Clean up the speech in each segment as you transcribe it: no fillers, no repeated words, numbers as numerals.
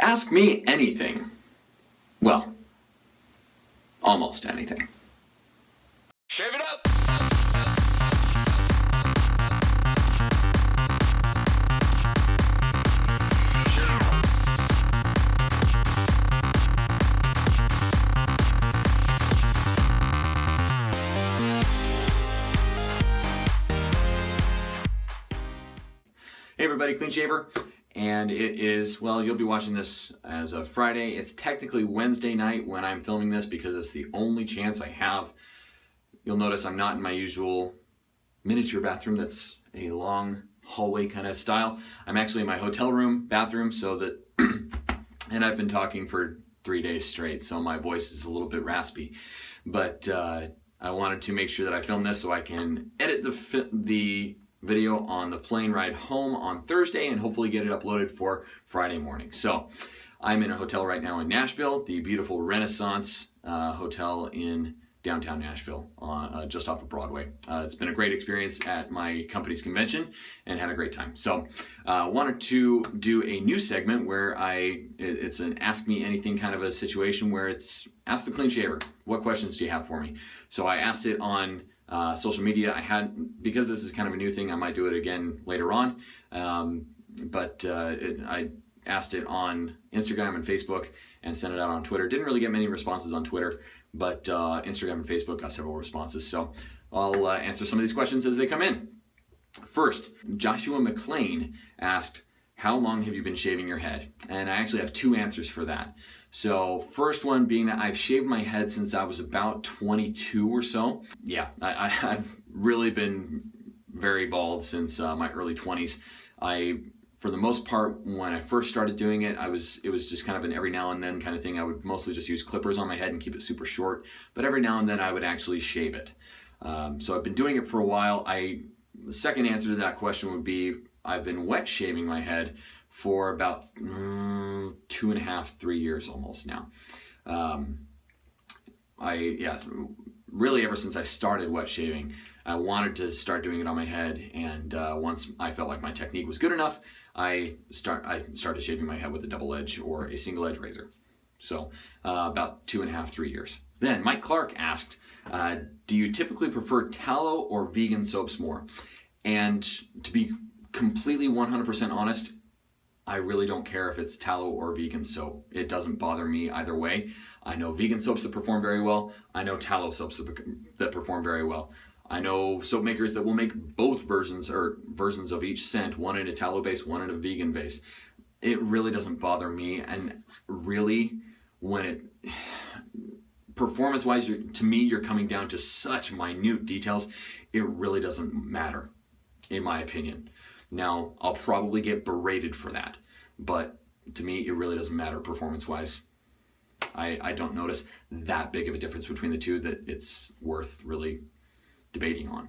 Ask me anything. Well, almost anything. Shave it up! Hey everybody, Clean Shaver, and it is, well, you'll be watching this as of Friday. It's technically Wednesday night when I'm filming this because it's the only chance I have. You'll notice I'm not in my usual miniature bathroom that's a long hallway kind of style. I'm actually in my hotel room bathroom, so that, and I've been talking for 3 days straight, so my voice is a little bit raspy. But I wanted to make sure that I film this so I can edit the video on the plane ride home on Thursday and hopefully get it uploaded for Friday morning. So I'm in a hotel right now in Nashville, the beautiful Renaissance Hotel in downtown Nashville, just off of Broadway. It's been a great experience at my company's convention and had a great time. So wanted to do a new segment where it's an Ask Me Anything kind of a situation where it's Ask the Clean Shaver. What questions do you have for me? So I asked it on social media. Because this is kind of a new thing, I might do it again later on. I asked it on Instagram and Facebook and sent it out on Twitter. Didn't really get many responses on Twitter, but Instagram and Facebook got several responses. So I'll answer some of these questions as they come in. First, Joshua McLean asked, how long have you been shaving your head? And I actually have two answers for that. So first one being that I've shaved my head since I was about 22 or so. Yeah, I've really been very bald since my early 20s. For the most part, when I first started doing it, it was just kind of an every now and then kind of thing. I would mostly just use clippers on my head and keep it super short, but every now and then I would actually shave it. So I've been doing it for a while. The second answer to that question would be I've been wet shaving my head for about 2.5, 3 years almost now. Really ever since I started wet shaving, I wanted to start doing it on my head, and once I felt like my technique was good enough, I started shaving my head with a double edge or a single edge razor. So about 2.5, 3 years. Then Mike Clark asked, do you typically prefer tallow or vegan soaps more? And to be completely 100% honest, I really don't care if it's tallow or vegan soap. It doesn't bother me either way. I know vegan soaps that perform very well. I know tallow soaps that perform very well. I know soap makers that will make both versions of each scent, one in a tallow base, one in a vegan base. It really doesn't bother me, and really, performance-wise, to me, you're coming down to such minute details, it really doesn't matter, in my opinion. Now, I'll probably get berated for that, but to me, it really doesn't matter performance-wise. I don't notice that big of a difference between the two that it's worth really debating on.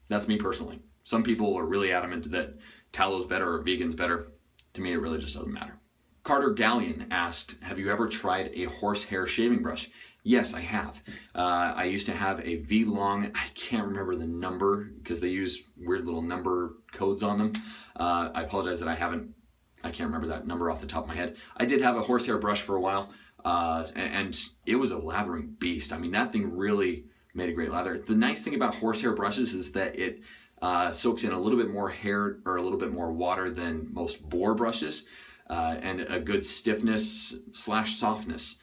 That's me personally. Some people are really adamant that tallow's better or vegan's better. To me, it really just doesn't matter. Carter Gallion asked, have you ever tried a horsehair shaving brush? Yes, I have. I used to have a V-long, I can't remember the number because they use weird little number codes on them. I apologize that I can't remember that number off the top of my head. I did have a horsehair brush for a while, and it was a lathering beast. I mean, that thing really made a great lather. The nice thing about horsehair brushes is that it soaks in a little bit more hair or a little bit more water than most boar brushes, and a good stiffness / softness.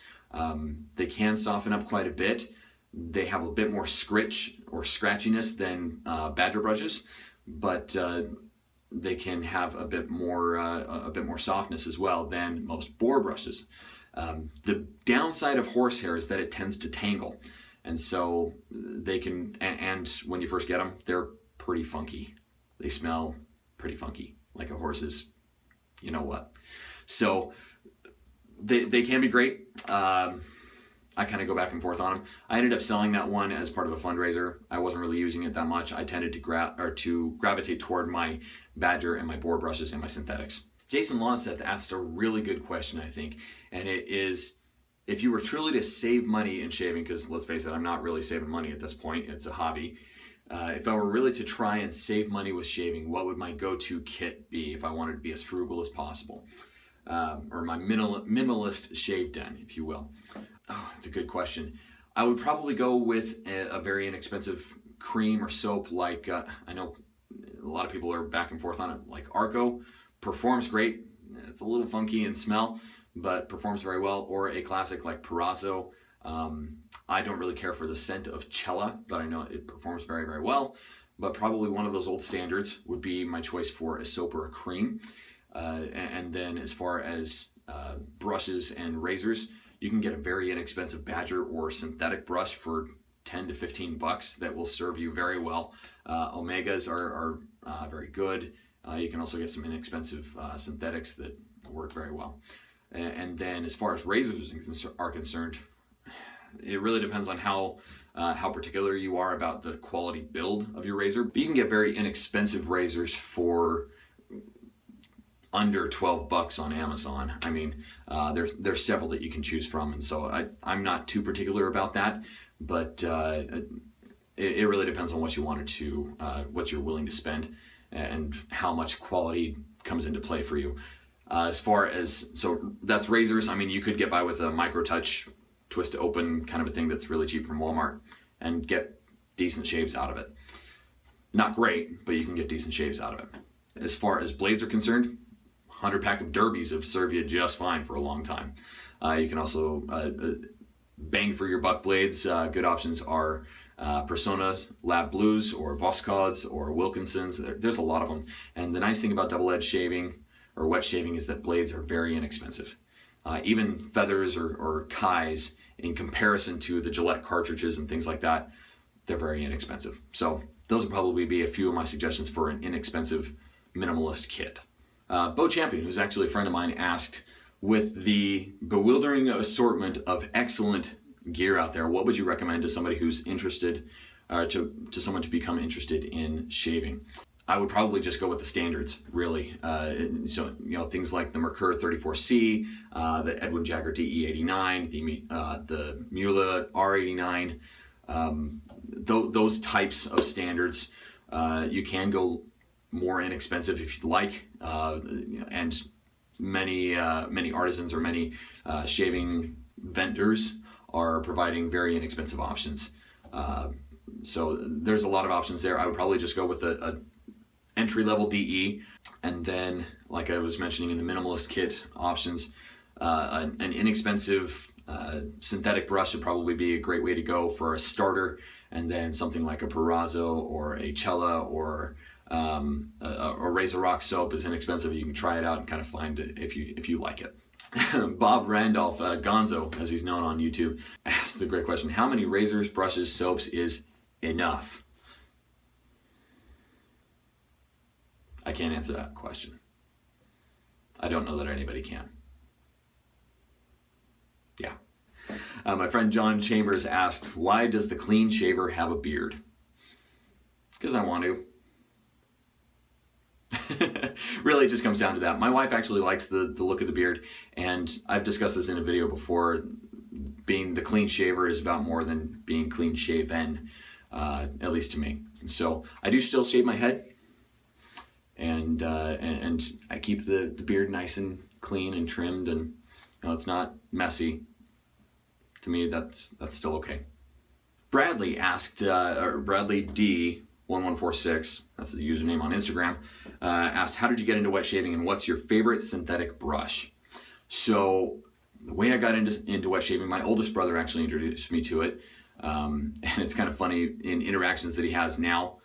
They can soften up quite a bit. They have a bit more scritch or scratchiness than badger brushes, but they can have a bit more softness as well than most boar brushes. The downside of horsehair is that it tends to tangle, and so they can. And when you first get them, they're pretty funky. They smell pretty funky, like a horse's. You know what? So they can be great. I kind of go back and forth on them. I ended up selling that one as part of a fundraiser. I wasn't really using it that much. I tended to gravitate toward my badger and my boar brushes and my synthetics. Jason Lonseth asked a really good question, I think, and it is, if you were truly to save money in shaving, because let's face it, I'm not really saving money at this point, it's a hobby. If I were really to try and save money with shaving, what would my go-to kit be if I wanted to be as frugal as possible? or my minimalist shave den, if you will? Oh, it's a good question. I would probably go with a very inexpensive cream or soap like, I know a lot of people are back and forth on it, like Arco. Performs great. It's a little funky in smell, but performs very well. Or a classic like Perazzo. I don't really care for the scent of Cella, but I know it performs very, very well. But probably one of those old standards would be my choice for a soap or a cream. And then as far as brushes and razors, you can get a very inexpensive Badger or synthetic brush for 10 to 15 bucks that will serve you very well. Omegas are very good. You can also get some inexpensive synthetics that work very well. And then as far as razors are concerned, it really depends on how particular you are about the quality build of your razor. But you can get very inexpensive razors for under 12 bucks on Amazon. I mean, there's several that you can choose from, and so I'm not too particular about that, but it really depends on what you wanted to, what you're willing to spend, and how much quality comes into play for you. As far as, so that's razors. I mean, you could get by with a micro touch, twist to open kind of a thing that's really cheap from Walmart and get decent shaves out of it. Not great, but you can get decent shaves out of it. As far as blades are concerned, 100 pack of Derbies have served you just fine for a long time. You can also bang for your buck blades. Good options are Persona Lab Blues or Voskhod's or Wilkinson's. There's a lot of them. And the nice thing about double-edged shaving or wet shaving is that blades are very inexpensive. Even feathers or Kais, in comparison to the Gillette cartridges and things like that, they're very inexpensive. So those would probably be a few of my suggestions for an inexpensive minimalist kit. Bo Champion, who's actually a friend of mine, asked, with the bewildering assortment of excellent gear out there, what would you recommend to somebody who's interested, to someone to become interested in shaving? I would probably just go with the standards, really. So, things like the Merkur 34C, the Edwin Jagger DE89, the Mueller R89, those types of standards. You can go more inexpensive if you'd like, and many artisans or many shaving vendors are providing very inexpensive options. So there's a lot of options there. I would probably just go with a entry-level DE, and then, like I was mentioning in the minimalist kit options, an inexpensive synthetic brush would probably be a great way to go for a starter, and then something like a Perazzo or a Cella or a Razor Rock soap is inexpensive. You can try it out and kind of find it if you like it. Bob Randolph, Gonzo, as he's known on YouTube, asked the great question: how many razors, brushes, soaps is enough? I can't answer that question. I don't know that anybody can. Yeah. My friend John Chambers asked, why does the clean shaver have a beard? Because I want to. Really, it just comes down to that. My wife actually likes the look of the beard, and I've discussed this in a video before. Being the clean shaver is about more than being clean shaven, at least to me. So I do still shave my head, and I keep the beard nice and clean and trimmed, and it's not messy. To me, that's still okay. Bradley asked, or Bradley D1146, that's the username on Instagram, asked, how did you get into wet shaving and what's your favorite synthetic brush? So the way I got into wet shaving, my oldest brother actually introduced me to it. And it's kind of funny in interactions that he has now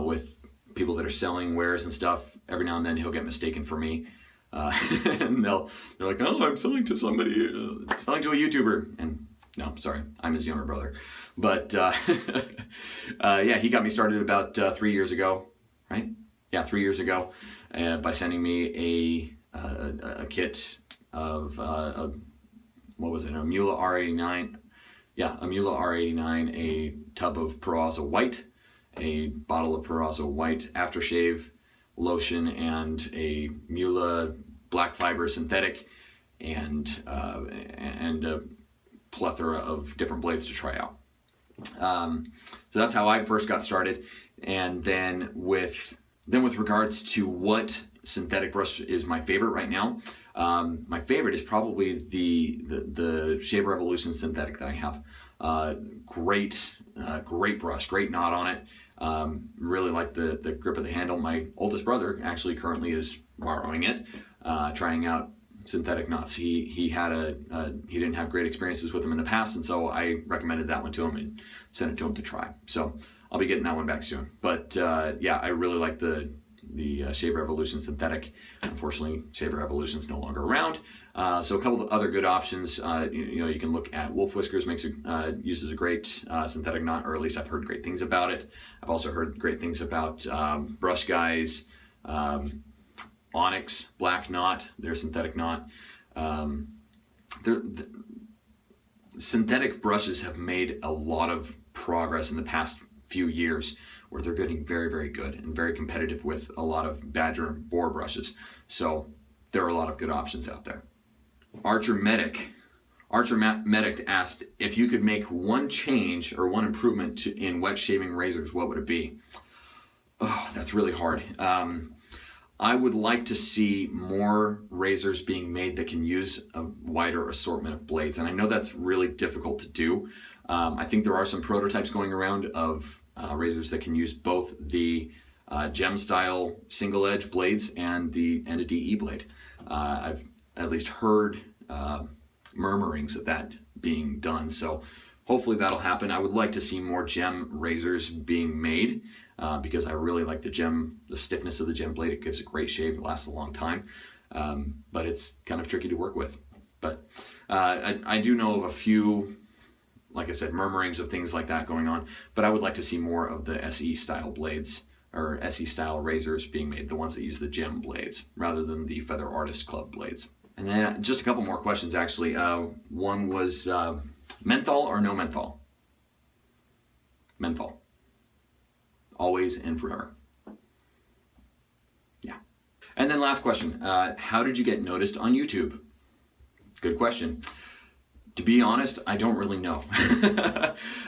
with people that are selling wares and stuff. Every now and then he'll get mistaken for me. And they're like, oh, I'm selling to somebody, selling to a YouTuber. And no, sorry, I'm his younger brother. But yeah, he got me started about 3 years ago, right? Yeah, 3 years ago, by sending me a kit of, what was it, a Mueller R89. Yeah, a Mueller R89, a tub of Perazzo White, a bottle of Perazzo White aftershave lotion, and a Mueller black fiber synthetic, and a plethora of different blades to try out. So that's how I first got started. And then with regards to what synthetic brush is my favorite right now, My favorite is probably the Shaver Evolution Synthetic that I have. Great brush, great knot on it. Really like the grip of the handle. My oldest brother actually currently is borrowing it, trying out synthetic knots. He didn't have great experiences with them in the past, and so I recommended that one to him and sent it to him to try. So I'll be getting that one back soon. But yeah, I really like the Shaver Evolution Synthetic. Unfortunately, Shaver Evolution is no longer around. So a couple of other good options. You can look at Wolf Whiskers. Uses a great synthetic knot, or at least I've heard great things about it. I've also heard great things about Brush Guys, Onyx Black Knot, their synthetic knot. Synthetic brushes have made a lot of progress in the past few years, where they're getting very, very good and very competitive with a lot of Badger and Boar brushes. So there are a lot of good options out there. Archer Medic asked, if you could make one change or one improvement in wet shaving razors, what would it be? Oh, that's really hard. I would like to see more razors being made that can use a wider assortment of blades, and I know that's really difficult to do. I think there are some prototypes going around of razors that can use both the gem style single edge blades and a DE blade. I've at least heard murmurings of that being done, so hopefully that'll happen. I would like to see more gem razors being made because I really like the stiffness of the gem blade. It gives a great shave, it lasts a long time, but it's kind of tricky to work with. But I do know of a few, like I said, murmurings of things like that going on, but I would like to see more of the SE style blades or SE style razors being made, the ones that use the gem blades rather than the Feather Artist Club blades. And then just a couple more questions actually. One was menthol or no menthol? Menthol. Always and forever. Yeah. And then last question, how did you get noticed on YouTube? Good question. To be honest, I don't really know.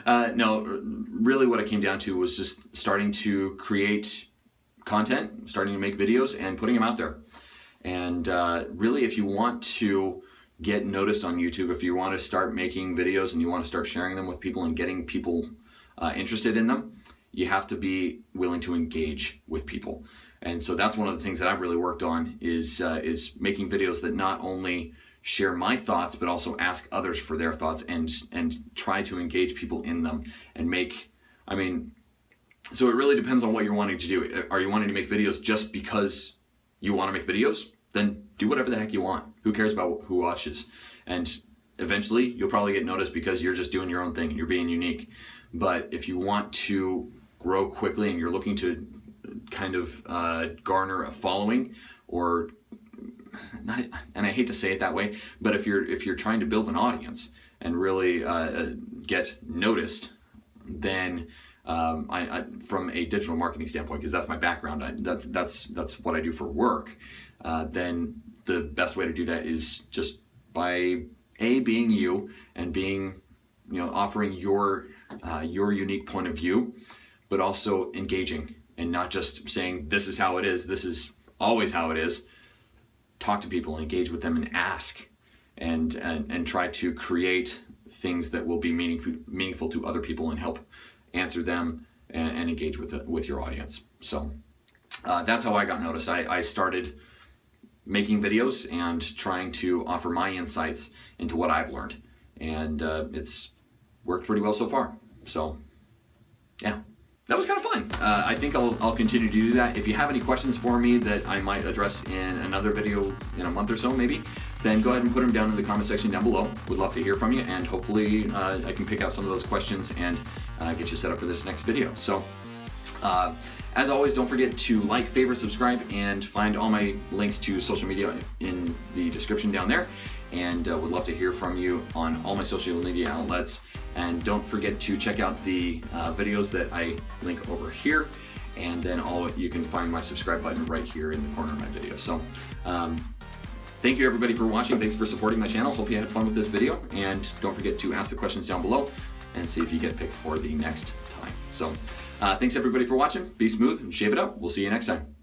No, really what it came down to was just starting to create content, starting to make videos and putting them out there. And really, if you want to get noticed on YouTube, if you want to start making videos and you want to start sharing them with people and getting people interested in them, you have to be willing to engage with people. And so that's one of the things that I've really worked on is making videos that not only share my thoughts, but also ask others for their thoughts and try to engage people in them and so it really depends on what you're wanting to do. Are you wanting to make videos just because you want to make videos? Then do whatever the heck you want. Who cares about who watches? And eventually you'll probably get noticed because you're just doing your own thing and you're being unique. But if you want to grow quickly and you're looking to kind of garner a following, or not, and I hate to say it that way, but if you're trying to build an audience and really get noticed, then from a digital marketing standpoint, because that's my background, that's what I do for work, then the best way to do that is just by being you and being, offering your unique point of view, but also engaging and not just saying this is how it is, this is always how it is. Talk to people, engage with them, and ask, and try to create things that will be meaningful to other people and help answer them and engage with your audience. So that's how I got noticed. I started making videos and trying to offer my insights into what I've learned, and it's worked pretty well so far. So yeah. That was kind of fun. I think I'll continue to do that. If you have any questions for me that I might address in another video in a month or so maybe, then go ahead and put them down in the comment section down below. Would love to hear from you, and hopefully I can pick out some of those questions and get you set up for this next video. So as always, don't forget to like, favorite, subscribe, and find all my links to social media in the description down there. And would love to hear from you on all my social media outlets. And don't forget to check out the videos that I link over here. And then you can find my subscribe button right here in the corner of my video. So thank you everybody for watching. Thanks for supporting my channel. Hope you had fun with this video. And don't forget to ask the questions down below and see if you get picked for the next time. So thanks everybody for watching. Be smooth and shave it up. We'll see you next time.